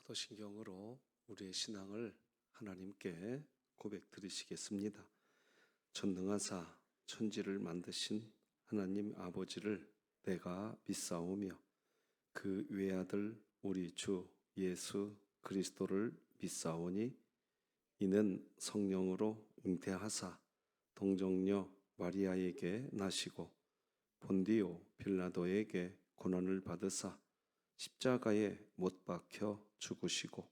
사도신경으로 우리의 신앙을 하나님께 고백드리시겠습니다. 전능하사 천지를 만드신 하나님 아버지를 내가 믿사오며 그 외아들 우리 주 예수 그리스도를 믿사오니 이는 성령으로 잉태하사 동정녀 마리아에게 나시고 본디오 빌라도에게 고난을 받으사 십자가에 못 박혀 죽으시고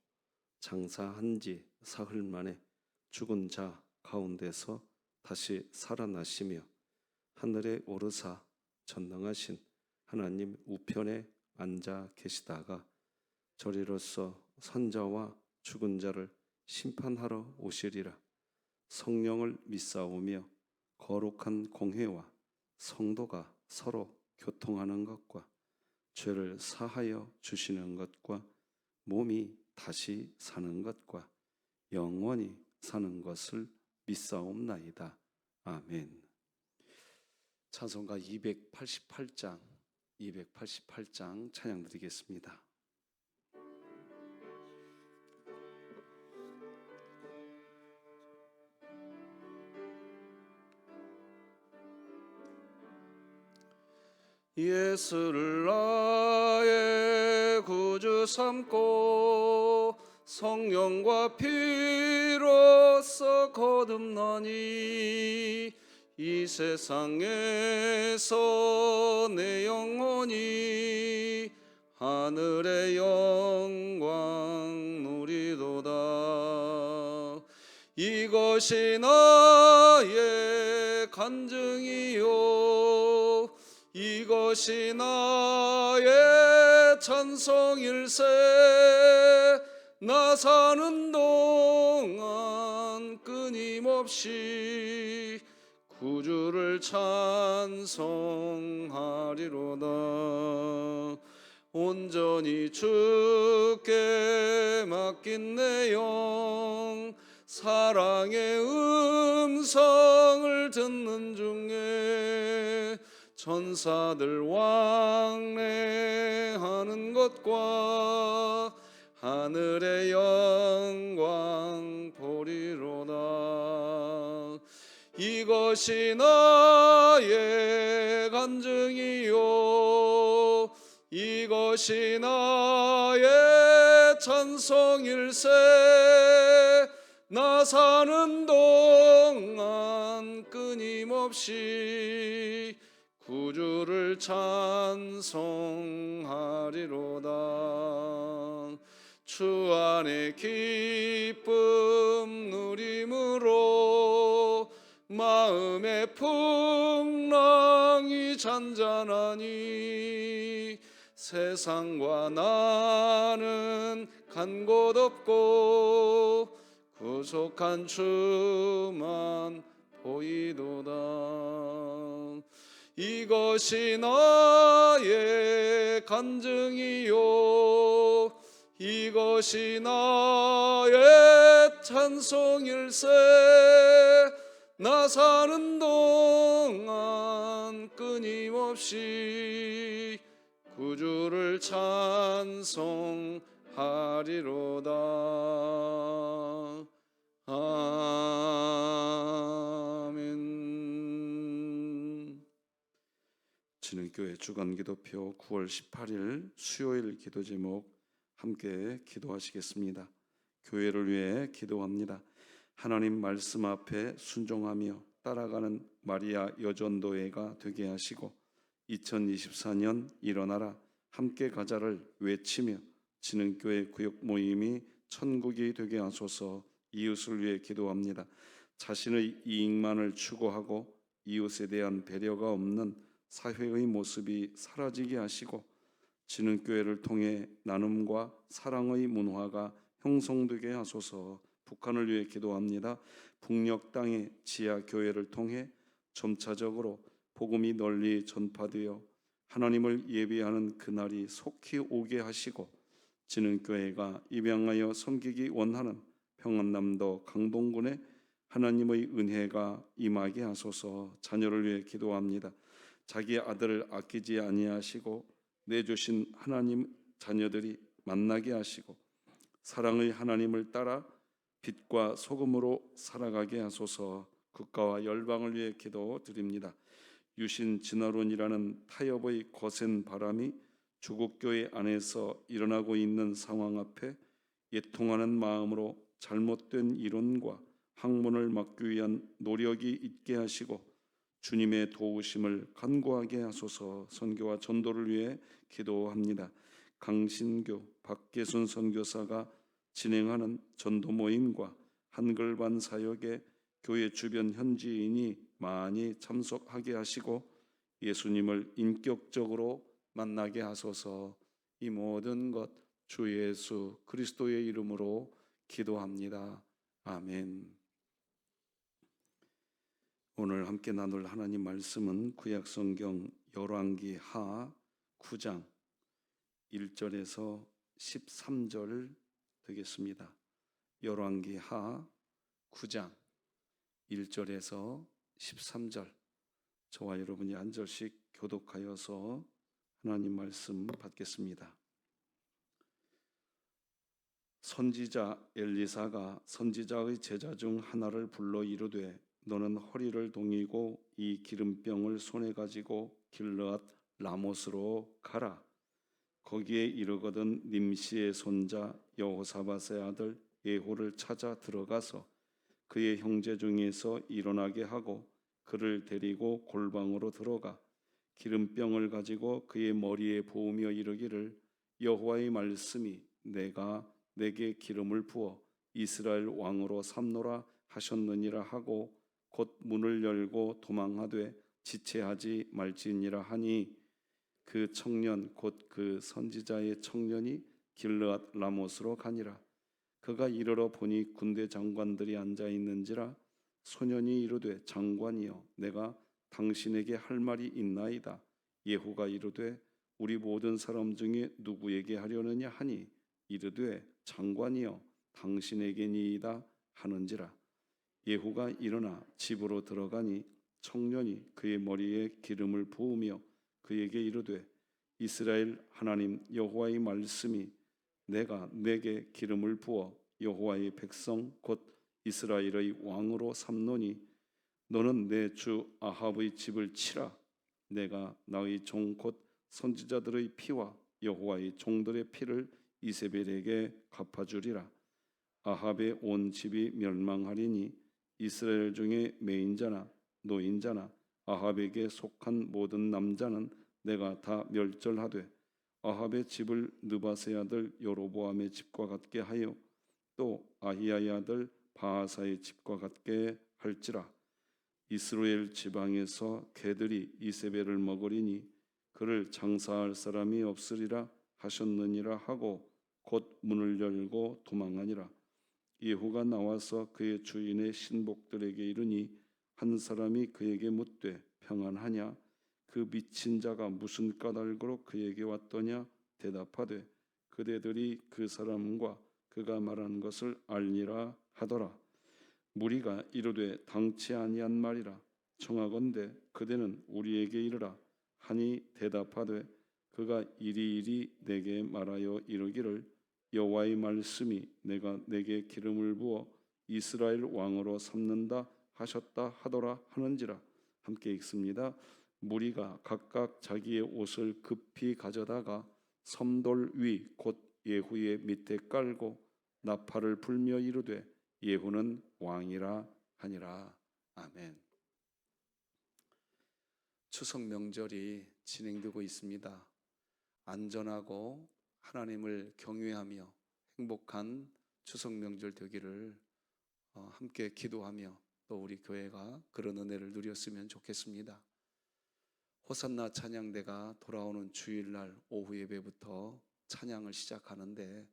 장사한 지 사흘 만에 죽은 자 가운데서 다시 살아나시며 하늘에 오르사 전능하신 하나님 우편에 앉아 계시다가 저리로서 선자와 죽은 자를 심판하러 오시리라. 성령을 믿사오며 거룩한 공회와 성도가 서로 교통하는 것과 죄를 사하여 주시는 것과 몸이 다시 사는 것과 영원히 사는 것을 믿사옵나이다. 아멘. 찬송가 288장 찬양 드리겠습니다. 예수를 나의 구주 삼고 성령과 피로써 거듭나니 이 세상에서 내 영혼이 하늘의 영광 누리도다. 이것이 나의 간증이요 이것이 나의 찬송일세. 나 사는 동안 끊임없이 구주를 찬송하리로다. 온전히 주께 맡긴 내 영 사랑의 음성을 듣는 중에 천사들 왕래하는 것과 하늘의 영광 보리로다. 이것이 나의 간증이요 이것이 나의 찬송일세. 나 사는 동안 끊임없이 구주를 찬송하리로다. 주 안에 기쁨 누림으로 마음의 풍랑이 잔잔하니 세상과 나는 간 곳 없고 구속한 주만 보이도다. 이것이 나의 간증이요 이것이 나의 찬송일세. 나 사는 동안 끊임없이 구주를 찬송하리로다. 아멘. 진흥교회 주간기도표 9월 18일 수요일 기도 제목 함께 기도하시겠습니다. 교회를 위해 기도합니다. 하나님 말씀 앞에 순종하며 따라가는 마리아 여전도회가 되게 하시고 2024년 일어나라 함께 가자를 외치며 진흥교회 구역 모임이 천국이 되게 하소서. 이웃을 위해 기도합니다. 자신의 이익만을 추구하고 이웃에 대한 배려가 없는 사회의 모습이 사라지게 하시고 진흥교회를 통해 나눔과 사랑의 문화가 형성되게 하소서. 북한을 위해 기도합니다. 북녘 땅의 지하교회를 통해 점차적으로 복음이 널리 전파되어 하나님을 예배하는 그날이 속히 오게 하시고 진흥교회가 입양하여 섬기기 원하는 평안남도 강동군에 하나님의 은혜가 임하게 하소서. 자녀를 위해 기도합니다. 자기 아들을 아끼지 아니하시고 내주신 하나님 자녀들이 만나게 하시고 사랑의 하나님을 따라 빛과 소금으로 살아가게 하소서. 국가와 열방을 위해 기도드립니다. 유신 진화론이라는 타협의 거센 바람이 주국교회 안에서 일어나고 있는 상황 앞에 애통하는 마음으로 잘못된 이론과 학문을 막기 위한 노력이 있게 하시고 주님의 도우심을 간구하게 하소서. 선교와 전도를 위해 기도합니다. 강신교, 박계순 선교사가 진행하는 전도 모임과 한글반 사역에 교회 주변 현지인이 많이 참석하게 하시고 예수님을 인격적으로 만나게 하소서. 이 모든 것 주 예수 그리스도의 이름으로 기도합니다. 아멘. 오늘 함께 나눌 하나님 말씀은 구약성경 열왕기 하 9장 1절에서 13절 되겠습니다. 열왕기 하 9장 1절에서 13절, 저와 여러분이 한 절씩 교독하여서 하나님 말씀 받겠습니다. 선지자 엘리사가 선지자의 제자 중 하나를 불러 이르되 너는 허리를 동이고 이 기름병을 손에 가지고 길르앗 라못으로 가라. 거기에 이르거든 님시의 손자 여호사밧의 아들 예후를 찾아 들어가서 그의 형제 중에서 일어나게 하고 그를 데리고 골방으로 들어가 기름병을 가지고 그의 머리에 부으며 이르기를 여호와의 말씀이 내가 내게 기름을 부어 이스라엘 왕으로 삼노라 하셨느니라 하고 곧 문을 열고 도망하되 지체하지 말지니라 하니 그 청년 곧 그 선지자의 청년이 길르앗 라못으로 가니라. 그가 이르러 보니 군대 장관들이 앉아 있는지라. 소년이 이르되 장관이여 내가 당신에게 할 말이 있나이다. 예후가 이르되 우리 모든 사람 중에 누구에게 하려느냐 하니 이르되 장관이여 당신에게니이다 하는지라. 예후가 일어나 집으로 들어가니 청년이 그의 머리에 기름을 부으며 그에게 이르되 이스라엘 하나님 여호와의 말씀이 내가 내게 기름을 부어 여호와의 백성 곧 이스라엘의 왕으로 삼노니 너는 내 주 아합의 집을 치라. 내가 나의 종 곧 선지자들의 피와 여호와의 종들의 피를 이세벨에게 갚아주리라. 아합의 온 집이 멸망하리니 이스라엘 중에 매인자나 노인자나 아합에게 속한 모든 남자는 내가 다 멸절하되 아합의 집을 느바세 아들 여로보암의 집과 같게 하여 또 아히야의 아들 바하사의 집과 같게 할지라. 이스라엘 지방에서 개들이 이세벨을 먹으리니 그를 장사할 사람이 없으리라 하셨느니라 하고 곧 문을 열고 도망하니라. 예후가 나와서 그의 주인의 신복들에게 이르니 한 사람이 그에게 묻되 평안하냐? 그 미친 자가 무슨 까닭으로 그에게 왔더냐? 대답하되 그대들이 그 사람과 그가 말한 것을 알리라 하더라. 무리가 이르되 당치 아니한 말이라. 청하건대 그대는 우리에게 이르라 하니 대답하되 그가 이리이리 내게 말하여 이르기를 여호와의 말씀이 내가 내게 기름을 부어 이스라엘 왕으로 삼는다 하셨다 하더라 하는지라. 함께 읽습니다. 무리가 각각 자기의 옷을 급히 가져다가 섬돌 위 곧 예후의 밑에 깔고 나팔을 불며 이르되 예후는 왕이라 하니라. 아멘. 추석 명절이 진행되고 있습니다. 안전하고 하나님을 경외하며 행복한 추석 명절 되기를 함께 기도하며 또 우리 교회가 그런 은혜를 누렸으면 좋겠습니다. 호산나 찬양대가 돌아오는 주일날 오후 예배부터 찬양을 시작하는데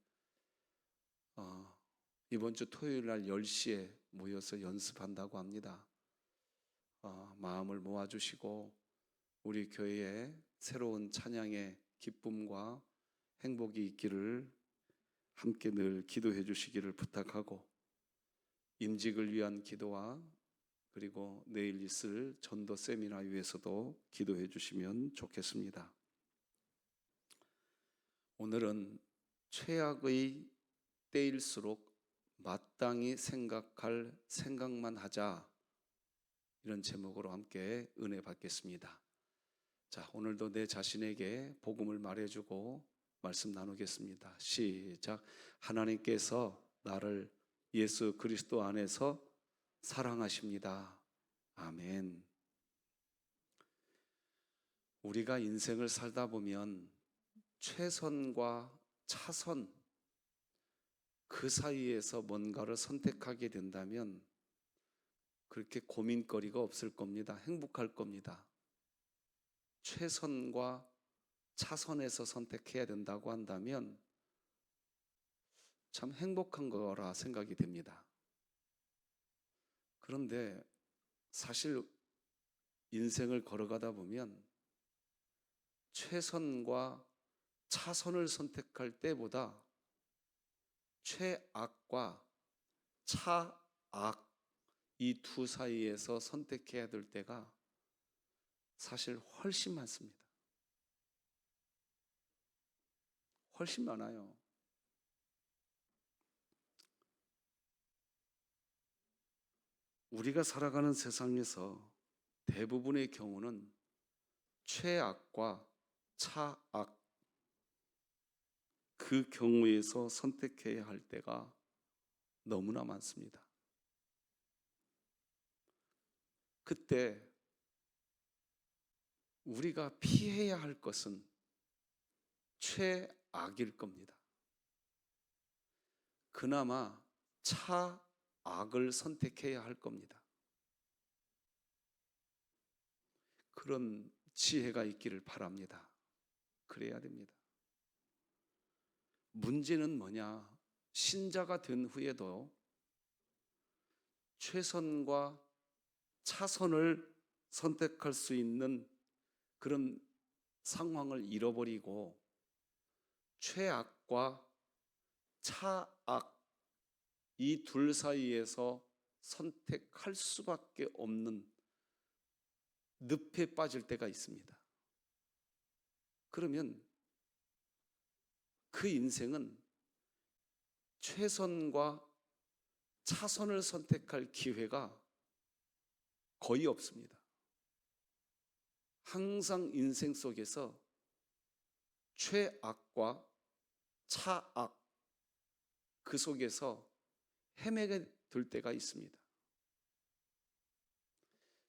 이번 주 토요일날 10시에 모여서 연습한다고 합니다. 마음을 모아주시고 우리 교회에 새로운 찬양의 기쁨과 행복이 있기를 함께 늘 기도해 주시기를 부탁하고 임직을 위한 기도와 그리고 내일 있을 전도 세미나 위해서도 기도해 주시면 좋겠습니다. 오늘은 최악의 때일수록 마땅히 생각할 생각만 하자. 이런 제목으로 함께 은혜 받겠습니다. 자, 오늘도 내 자신에게 복음을 말해주고 말씀 나누겠습니다. 시작. 하나님께서 나를 예수 그리스도 안에서 사랑하십니다. 아멘. 우리가 인생을 살다 보면 최선과 차선, 그 사이에서 뭔가를 선택하게 된다면 그렇게 고민거리가 없을 겁니다. 행복할 겁니다. 최선과 차선에서 선택해야 된다고 한다면 참 행복한 거라 생각이 됩니다. 그런데 사실 인생을 걸어가다 보면 최선과 차선을 선택할 때보다 최악과 차악, 이 두 사이에서 선택해야 될 때가 사실 훨씬 많습니다. 훨씬 많아요. 우리가 살아가는 세상에서 대부분의 경우는 최악과 차악, 그 경우에서 선택해야 할 때가 너무나 많습니다. 그때 우리가 피해야 할 것은 최악일 겁니다. 그나마 차악을 선택해야 할 겁니다. 그런 지혜가 있기를 바랍니다. 그래야 됩니다. 문제는 뭐냐? 신자가 된 후에도 최선과 차선을 선택할 수 있는 그런 상황을 잃어버리고 최악과 차악, 이 둘 사이에서 선택할 수밖에 없는 늪에 빠질 때가 있습니다. 그러면 그 인생은 최선과 차선을 선택할 기회가 거의 없습니다. 항상 인생 속에서 최악과 차악, 그 속에서 헤매게 될 때가 있습니다.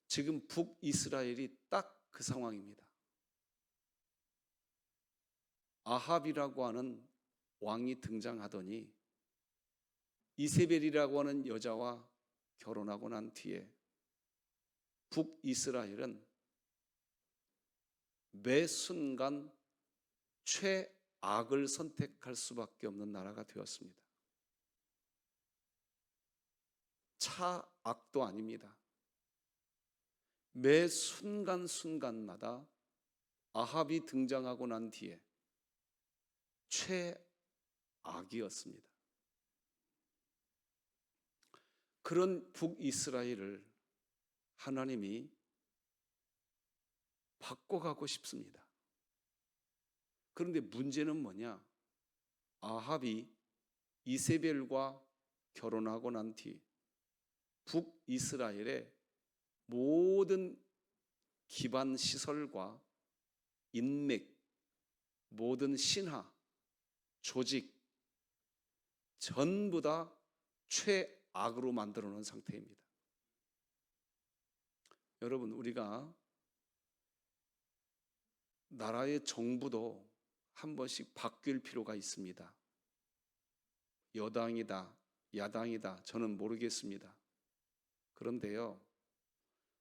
지금 북이스라엘이 딱 그 상황입니다. 아합이라고 하는 왕이 등장하더니 이세벨이라고 하는 여자와 결혼하고 난 뒤에 북이스라엘은 매 순간 최악을 선택할 수밖에 없는 나라가 되었습니다. 차악도 아닙니다. 매 순간순간마다 아합이 등장하고 난 뒤에 최악이었습니다. 그런 북이스라엘을 하나님이 바꿔가고 싶습니다. 그런데 문제는 뭐냐? 아합이 이세벨과 결혼하고 난 뒤 북이스라엘의 모든 기반 시설과 인맥, 모든 신하, 조직 전부 다 최악으로 만들어 놓은 상태입니다. 여러분, 우리가 나라의 정부도 한 번씩 바뀔 필요가 있습니다. 여당이다, 야당이다, 저는 모르겠습니다. 그런데요,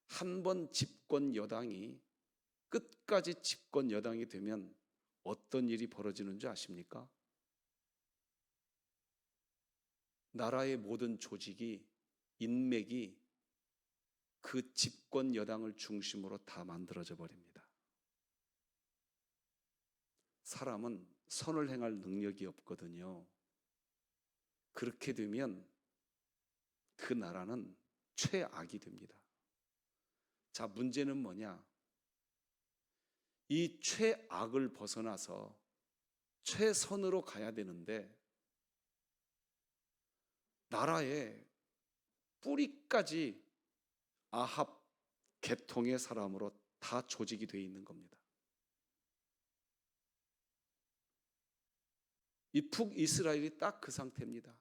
한 번 집권 여당이 끝까지 집권 여당이 되면 어떤 일이 벌어지는 줄 아십니까? 나라의 모든 조직이, 인맥이 그 집권 여당을 중심으로 다 만들어져 버립니다. 사람은 선을 행할 능력이 없거든요. 그렇게 되면 그 나라는 최악이 됩니다. 자, 문제는 뭐냐? 이 최악을 벗어나서 최선으로 가야 되는데 나라의 뿌리까지 아합 계통의 사람으로 다 조직이 되어 있는 겁니다. 이 북이스라엘이 딱 그 상태입니다.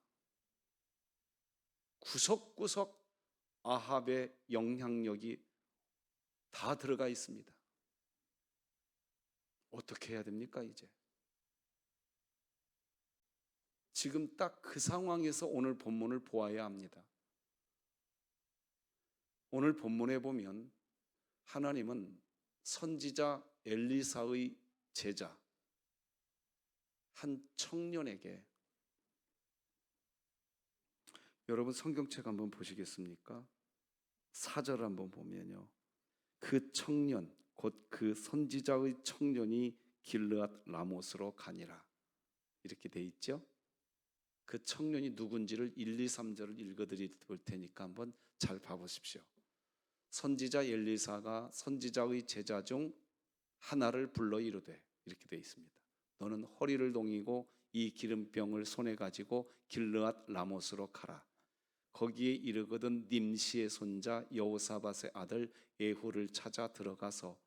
구석구석 아합의 영향력이 다 들어가 있습니다. 어떻게 해야 됩니까, 이제? 지금 딱 그 상황에서 오늘 본문을 보아야 합니다. 오늘 본문에 보면 하나님은 선지자 엘리사의 제자 한 청년에게, 여러분 성경책 한번 보시겠습니까? 4절 한번 보면요, 그 청년 곧 그 선지자의 청년이 길르앗 라못으로 가니라, 이렇게 돼 있죠. 그 청년이 누군지를 1, 2, 3절을 읽어드릴 테니까 한번 잘 봐보십시오. 선지자 엘리사가 선지자의 제자 중 하나를 불러 이르되, 이렇게 돼 있습니다. 너는 허리를 동이고 이 기름병을 손에 가지고 길르앗 라못으로 가라. 거기에 이르거든 님시의 손자 여호사밧의 아들 예후를 찾아 들어가서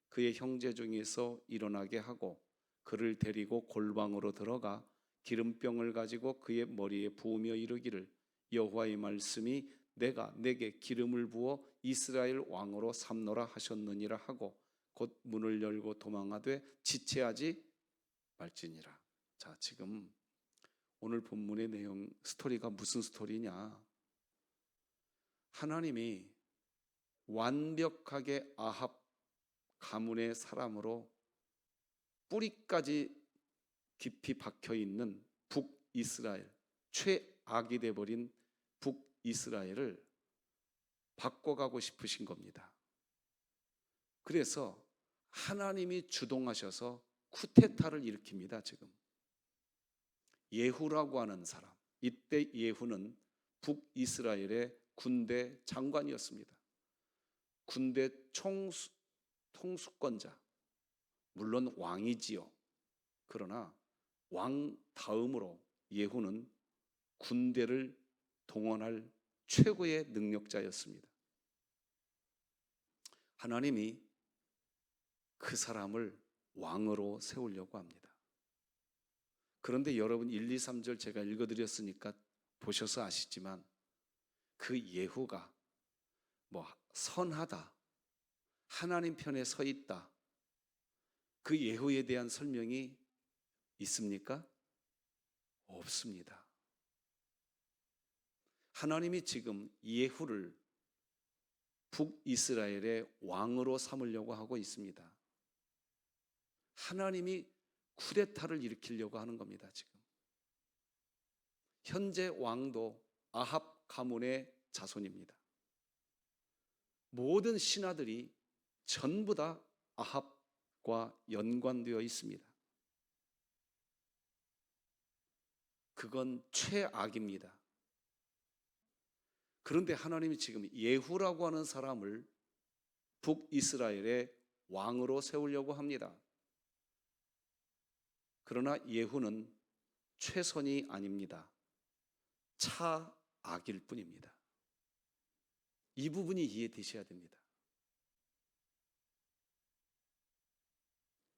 그의 형제 중에서 일어나게 하고 그를 데리고 골방으로 들어가 기름병을 가지고 그의 머리에 부으며 이르기를 여호와의 말씀이 내가 내게 기름을 부어 이스라엘 왕으로 삼노라 하셨느니라 하고 곧 문을 열고 도망하되 지체하지 말지니라. 자, 지금 오늘 본문의 내용 스토리가 무슨 스토리냐? 하나님이 완벽하게 아합 가문의 사람으로 뿌리까지 깊이 박혀 있는 북이스라엘, 최악이 돼버린 북이스라엘을 바꿔가고 싶으신 겁니다. 그래서 하나님이 주동하셔서 쿠데타를 일으킵니다. 지금 예후라고 하는 사람, 이때 예후는 북이스라엘의 군대 장관이었습니다. 군대 통수권자, 물론 왕이지요. 그러나 왕 다음으로 예후는 군대를 동원할 최고의 능력자였습니다. 하나님이 그 사람을 왕으로 세우려고 합니다. 그런데 여러분 1, 2, 3절 제가 읽어드렸으니까 보셔서 아시지만 그 예후가 선하다, 하나님 편에 서 있다, 그 예후에 대한 설명이 있습니까? 없습니다. 하나님이 지금 예후를 북이스라엘의 왕으로 삼으려고 하고 있습니다. 하나님이 쿠데타를 일으키려고 하는 겁니다. 지금 현재 왕도 아합 가문의 자손입니다. 모든 신하들이 전부 다 아합과 연관되어 있습니다. 그건 최악입니다. 그런데 하나님이 지금 예후라고 하는 사람을 북이스라엘의 왕으로 세우려고 합니다. 그러나 예후는 최선이 아닙니다. 차악일 뿐입니다. 이 부분이 이해되셔야 됩니다.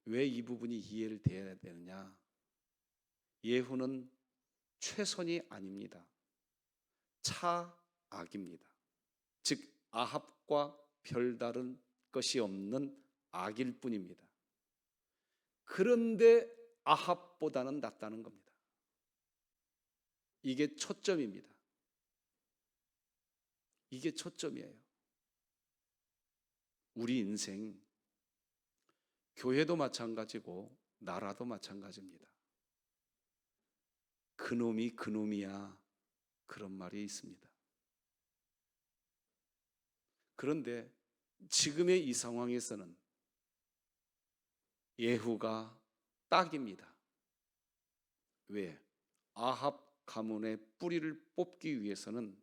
왜 이 부분이 이해를 돼야 되느냐? 예후는 최선이 아닙니다. 차악입니다. 즉 아합과 별다른 것이 없는 악일 뿐입니다. 그런데 아합보다는 낫다는 겁니다. 이게 초점입니다. 이게 초점이에요. 우리 인생, 교회도 마찬가지고 나라도 마찬가지입니다. 그놈이 그놈이야, 그런 말이 있습니다. 그런데 지금의 이 상황에서는 예후가 딱입니다. 왜? 아합 가문의 뿌리를 뽑기 위해서는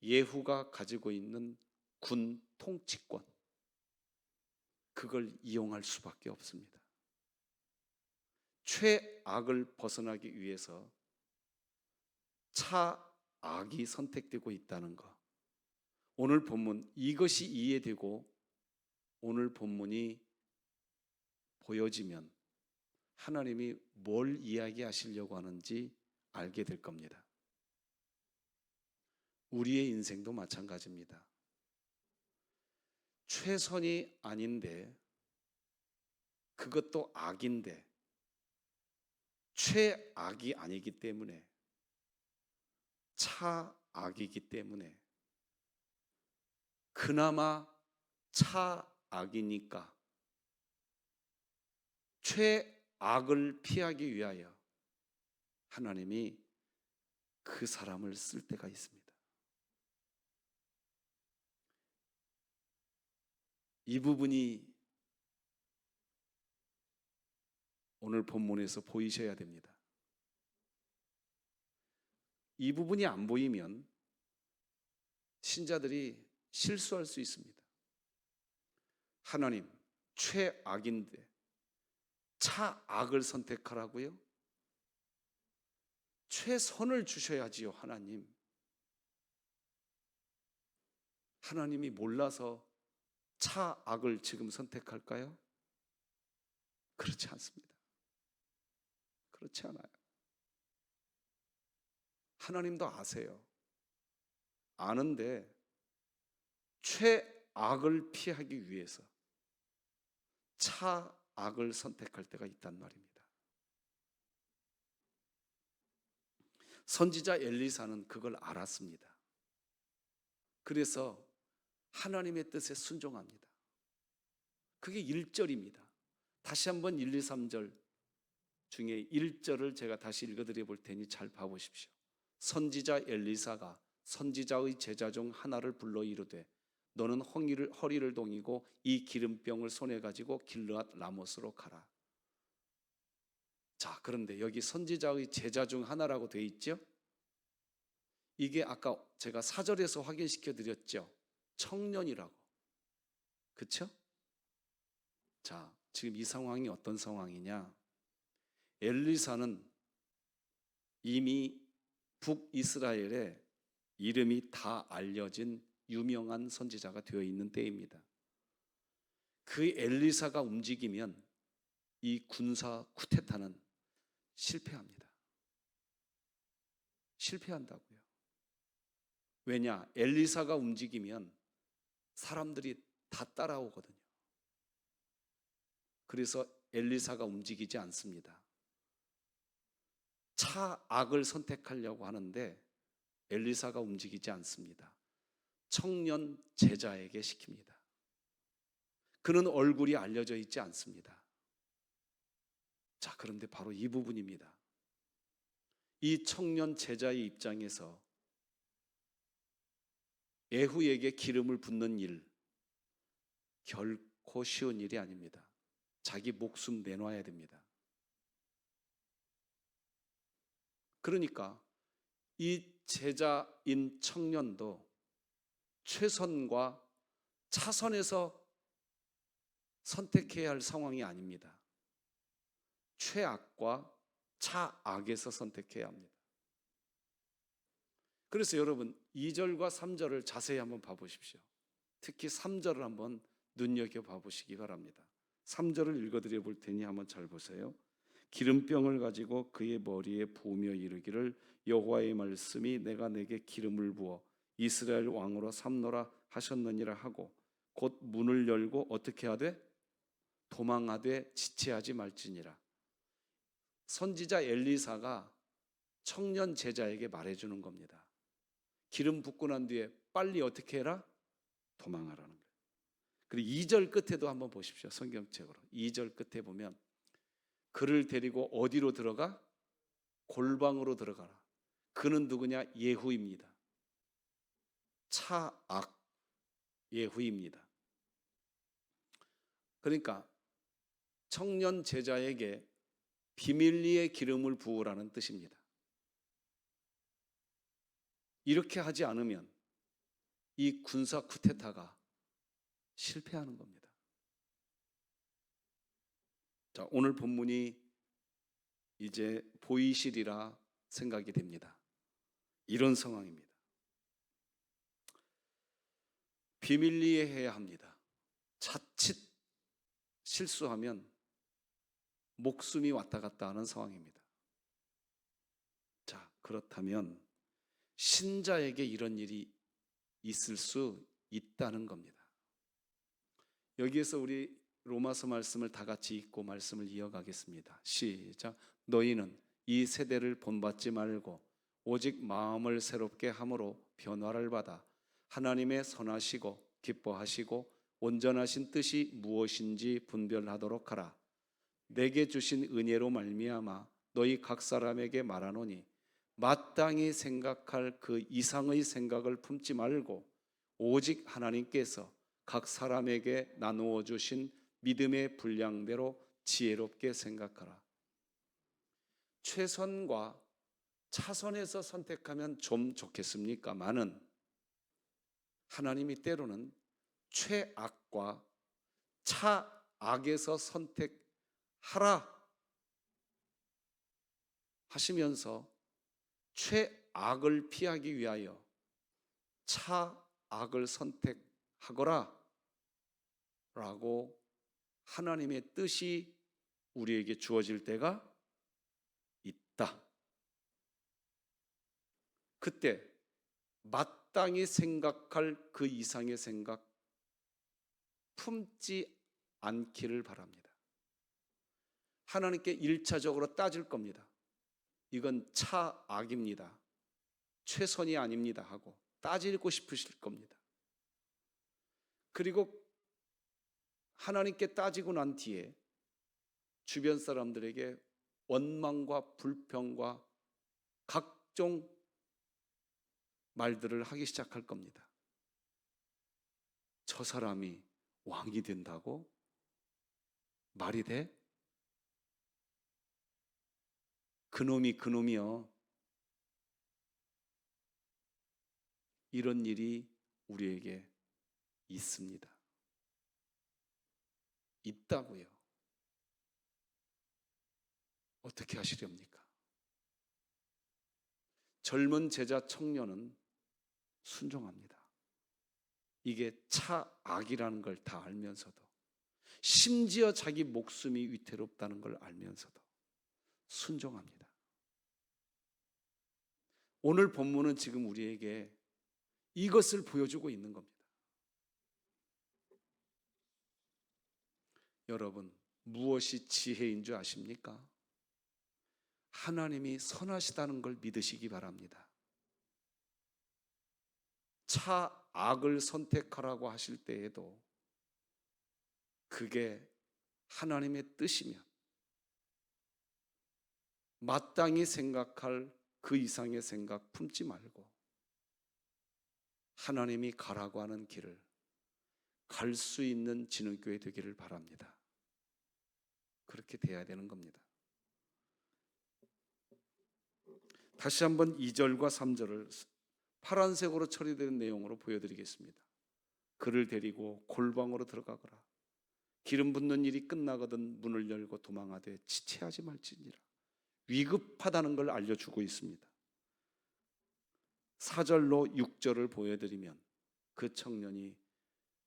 예후가 가지고 있는 군 통치권, 그걸 이용할 수밖에 없습니다. 최악을 벗어나기 위해서 악이 선택되고 있다는 것. 오늘 본문 이것이 이해되고 오늘 본문이 보여지면 하나님이 뭘 이야기하시려고 하는지 알게 될 겁니다. 우리의 인생도 마찬가지입니다. 최선이 아닌데, 그것도 악인데, 최악이 아니기 때문에, 차악이기 때문에, 그나마 차악이니까 최악을 피하기 위하여 하나님이 그 사람을 쓸 때가 있습니다. 이 부분이 오늘 본문에서 보이셔야 됩니다. 이 부분이 안 보이면 신자들이 실수할 수 있습니다. 하나님, 최악인데 차악을 선택하라고요? 최선을 주셔야지요, 하나님. 하나님이 몰라서 차악을 지금 선택할까요? 그렇지 않습니다. 그렇지 않아요. 하나님도 아세요. 아는데 최악을 피하기 위해서 차악을 선택할 때가 있단 말입니다. 선지자 엘리사는 그걸 알았습니다. 그래서 하나님의 뜻에 순종합니다. 그게 1절입니다. 다시 한번 1, 2, 3절 중에 1절을 제가 다시 읽어드려 볼 테니 잘 봐보십시오. 선지자 엘리사가 선지자의 제자 중 하나를 불러 이르되 너는 허리를 동이고 이 기름병을 손에 가지고 길르앗 라모스로 가라. 자, 그런데 여기 선지자의 제자 중 하나라고 되어 있죠? 이게 아까 제가 4절에서 확인시켜 드렸죠? 청년이라고. 그렇죠? 자, 지금 이 상황이 어떤 상황이냐? 엘리사는 이미 북이스라엘에 이름이 다 알려진 유명한 선지자가 되어 있는 때입니다. 그 엘리사가 움직이면 이 군사 쿠데타는 실패합니다. 실패한다고요. 왜냐? 엘리사가 움직이면 사람들이 다 따라오거든요. 그래서 엘리사가 움직이지 않습니다. 차악을 선택하려고 하는데 엘리사가 움직이지 않습니다. 청년 제자에게 시킵니다. 그는 얼굴이 알려져 있지 않습니다. 자, 그런데 바로 이 부분입니다. 이 청년 제자의 입장에서 예후에게 기름을 붓는 일, 결코 쉬운 일이 아닙니다. 자기 목숨 내놔야 됩니다. 그러니까 이 제자인 청년도 최선과 차선에서 선택해야 할 상황이 아닙니다. 최악과 차악에서 선택해야 합니다. 그래서 여러분 2절과 3절을 자세히 한번 봐보십시오. 특히 3절을 한번 눈여겨봐 보시기 바랍니다. 3절을 읽어드려 볼 테니 한번 잘 보세요. 기름병을 가지고 그의 머리에 부으며 이르기를 여호와의 말씀이 내가 내게 기름을 부어 이스라엘 왕으로 삼노라 하셨느니라 하고 곧 문을 열고 어떻게 하되 도망하되 지체하지 말지니라. 선지자 엘리사가 청년 제자에게 말해주는 겁니다. 기름 붓고 난 뒤에 빨리 어떻게 해라? 도망하라는 거예요. 그리고 2절 끝에도 한번 보십시오. 성경책으로 2절 끝에 보면 그를 데리고 어디로 들어가? 골방으로 들어가라. 그는 누구냐? 예후입니다. 차악 예후입니다. 그러니까 청년 제자에게 비밀리에 기름을 부으라는 뜻입니다. 이렇게 하지 않으면 이 군사 쿠데타가 실패하는 겁니다. 자, 오늘 본문이 이제 보이시리라 생각이 됩니다. 이런 상황입니다. 비밀리에 해야 합니다. 자칫 실수하면 목숨이 왔다 갔다 하는 상황입니다. 자, 그렇다면 신자에게 이런 일이 있을 수 있다는 겁니다. 여기에서 우리 로마서 말씀을 다 같이 읽고 말씀을 이어가겠습니다. 시작. 너희는 이 세대를 본받지 말고 오직 마음을 새롭게 함으로 변화를 받아 하나님의 선하시고 기뻐하시고 온전하신 뜻이 무엇인지 분별하도록 하라. 내게 주신 은혜로 말미암아 너희 각 사람에게 말하노니 마땅히 생각할 그 이상의 생각을 품지 말고 오직 하나님께서 각 사람에게 나누어 주신 믿음의 분량대로 지혜롭게 생각하라. 최선과 차선에서 선택하면 좀 좋겠습니까마는 하나님이 때로는 최악과 차악에서 선택하라 하시면서 최악을 피하기 위하여 차악을 선택하거라 라고 하나님의 뜻이 우리에게 주어질 때가 있다. 그때 마땅히 생각할 그 이상의 생각 품지 않기를 바랍니다. 하나님께 1차적으로 따질 겁니다. 이건 차악입니다. 최선이 아닙니다 하고 따지고 싶으실 겁니다. 그리고 하나님께 따지고 난 뒤에 주변 사람들에게 원망과 불평과 각종 말들을 하기 시작할 겁니다. 저 사람이 왕이 된다고? 말이 돼? 그놈이 그놈이요. 이런 일이 우리에게 있습니다. 있다고요. 어떻게 하시렵니까? 젊은 제자 청년은 순종합니다. 이게 차악이라는 걸 다 알면서도, 심지어 자기 목숨이 위태롭다는 걸 알면서도 순종합니다. 오늘 본문은 지금 우리에게 이것을 보여주고 있는 겁니다. 여러분, 무엇이 지혜인 줄 아십니까? 하나님이 선하시다는 걸 믿으시기 바랍니다. 차악을 선택하라고 하실 때에도 그게 하나님의 뜻이면 마땅히 생각할 그 이상의 생각 품지 말고 하나님이 가라고 하는 길을 갈 수 있는 진흥교회 되기를 바랍니다. 그렇게 돼야 되는 겁니다. 다시 한번 2절과 3절을 파란색으로 처리된 내용으로 보여드리겠습니다. 그를 데리고 골방으로 들어가거라. 기름 붓는 일이 끝나거든 문을 열고 도망하되 지체하지 말지니라. 위급하다는 걸 알려주고 있습니다. 4절로 6절을 보여드리면 그 청년이,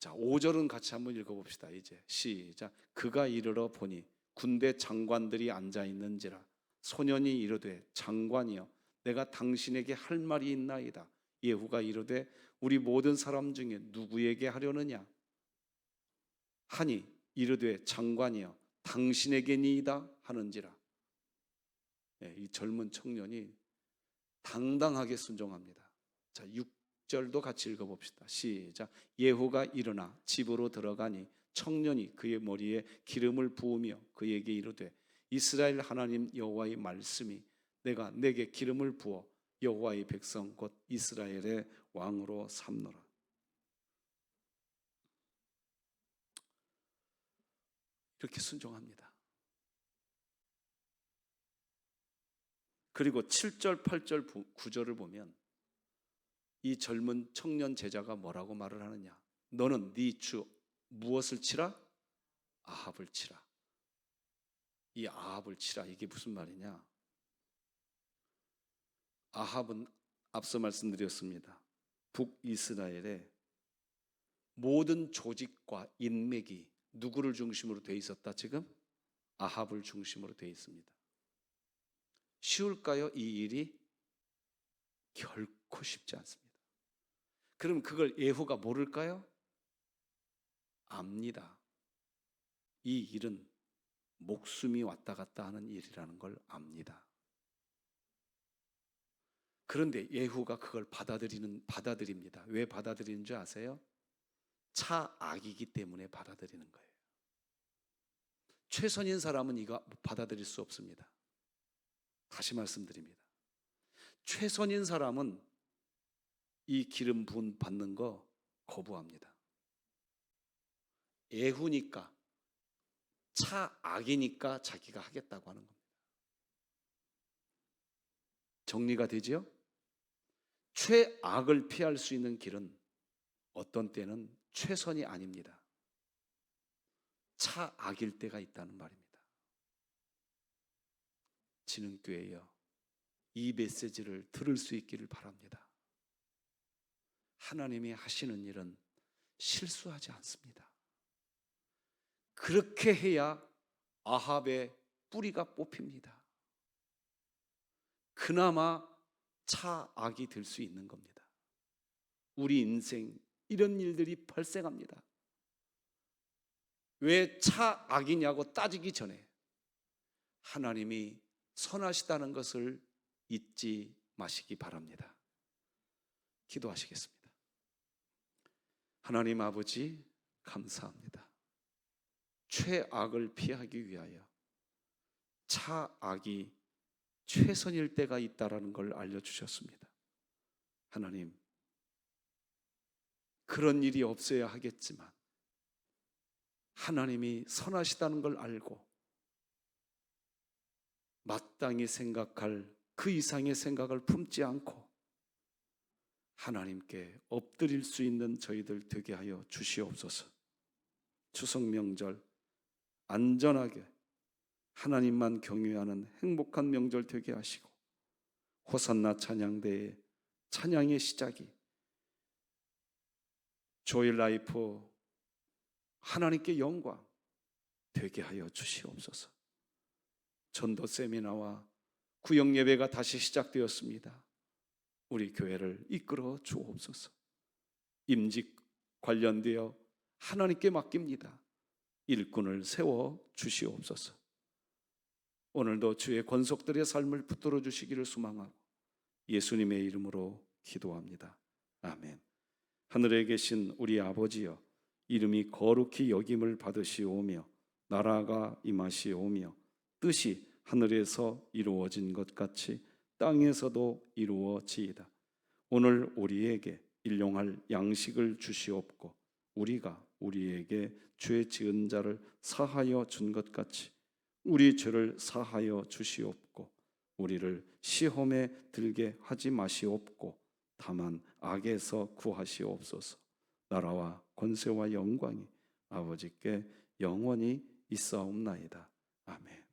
자 5절은 같이 한번 읽어봅시다. 이제 시작. 그가 이르러 보니 군대 장관들이 앉아있는지라. 소년이 이르되 장관이여 내가 당신에게 할 말이 있나이다. 예후가 이르되 우리 모든 사람 중에 누구에게 하려느냐 하니 이르되 장관이여 당신에게니이다 하는지라. 이 젊은 청년이 당당하게 순종합니다. 자 6절도 같이 읽어봅시다. 시작. 예후가 일어나 집으로 들어가니 청년이 그의 머리에 기름을 부으며 그에게 이르되 이스라엘 하나님 여호와의 말씀이 내가 내게 기름을 부어 여호와의 백성 곧 이스라엘의 왕으로 삼노라. 이렇게 순종합니다. 그리고 7절, 8절, 9절을 보면 이 젊은 청년 제자가 뭐라고 말을 하느냐. 너는 네 주 무엇을 치라? 아합을 치라. 이 아합을 치라, 이게 무슨 말이냐. 앞서 말씀드렸습니다. 북이스라엘의 모든 조직과 인맥이 누구를 중심으로 돼 있었다? 지금 아합을 중심으로 돼 있습니다. 쉬울까요? 이 일이 결코 쉽지 않습니다. 그럼 그걸 예후가 모를까요? 압니다. 이 일은 목숨이 왔다 갔다 하는 일이라는 걸 압니다. 그런데 예후가 그걸 받아들입니다. 왜 받아들이는 줄 아세요? 차악이기 때문에 받아들이는 거예요. 최선인 사람은 이거 받아들일 수 없습니다. 다시 말씀드립니다. 최선인 사람은 이 기름 부음 받는 거 거부합니다. 예후니까, 차악이니까 자기가 하겠다고 하는 겁니다. 정리가 되지요? 최악을 피할 수 있는 길은 어떤 때는 최선이 아닙니다. 차악일 때가 있다는 말입니다. 진흥교회여, 이 메시지를 들을 수 있기를 바랍니다. 하나님이 하시는 일은 실수하지 않습니다. 그렇게 해야 아합의 뿌리가 뽑힙니다. 그나마 차악이 될 수 있는 겁니다. 우리 인생 이런 일들이 발생합니다. 왜 차악이냐고 따지기 전에 하나님이 선하시다는 것을 잊지 마시기 바랍니다. 기도하시겠습니다. 하나님 아버지, 감사합니다. 최악을 피하기 위하여 차악이 최선일 때가 있다라는 걸 알려주셨습니다. 하나님, 그런 일이 없어야 하겠지만 하나님이 선하시다는 걸 알고 마땅히 생각할 그 이상의 생각을 품지 않고 하나님께 엎드릴 수 있는 저희들 되게 하여 주시옵소서. 추석 명절 안전하게 하나님만 경외하는 행복한 명절 되게 하시고, 호산나 찬양대의 찬양의 시작이 조이 라이프 하나님께 영광 되게 하여 주시옵소서. 전도 세미나와 구역 예배가 다시 시작되었습니다. 우리 교회를 이끌어 주옵소서. 임직 관련되어 하나님께 맡깁니다. 일꾼을 세워 주시옵소서. 오늘도 주의 권속들의 삶을 붙들어 주시기를 소망하고 예수님의 이름으로 기도합니다. 아멘. 하늘에 계신 우리 아버지여, 이름이 거룩히 여김을 받으시오며 나라가 임하시오며 뜻이 하늘에서 이루어진 것 같이 땅에서도 이루어지이다. 오늘 우리에게 일용할 양식을 주시옵고 우리가 우리에게 죄 지은 자를 사하여 준 것 같이 우리 죄를 사하여 주시옵고 우리를 시험에 들게 하지 마시옵고 다만 악에서 구하시옵소서. 나라와 권세와 영광이 아버지께 영원히 있사옵나이다. 아멘.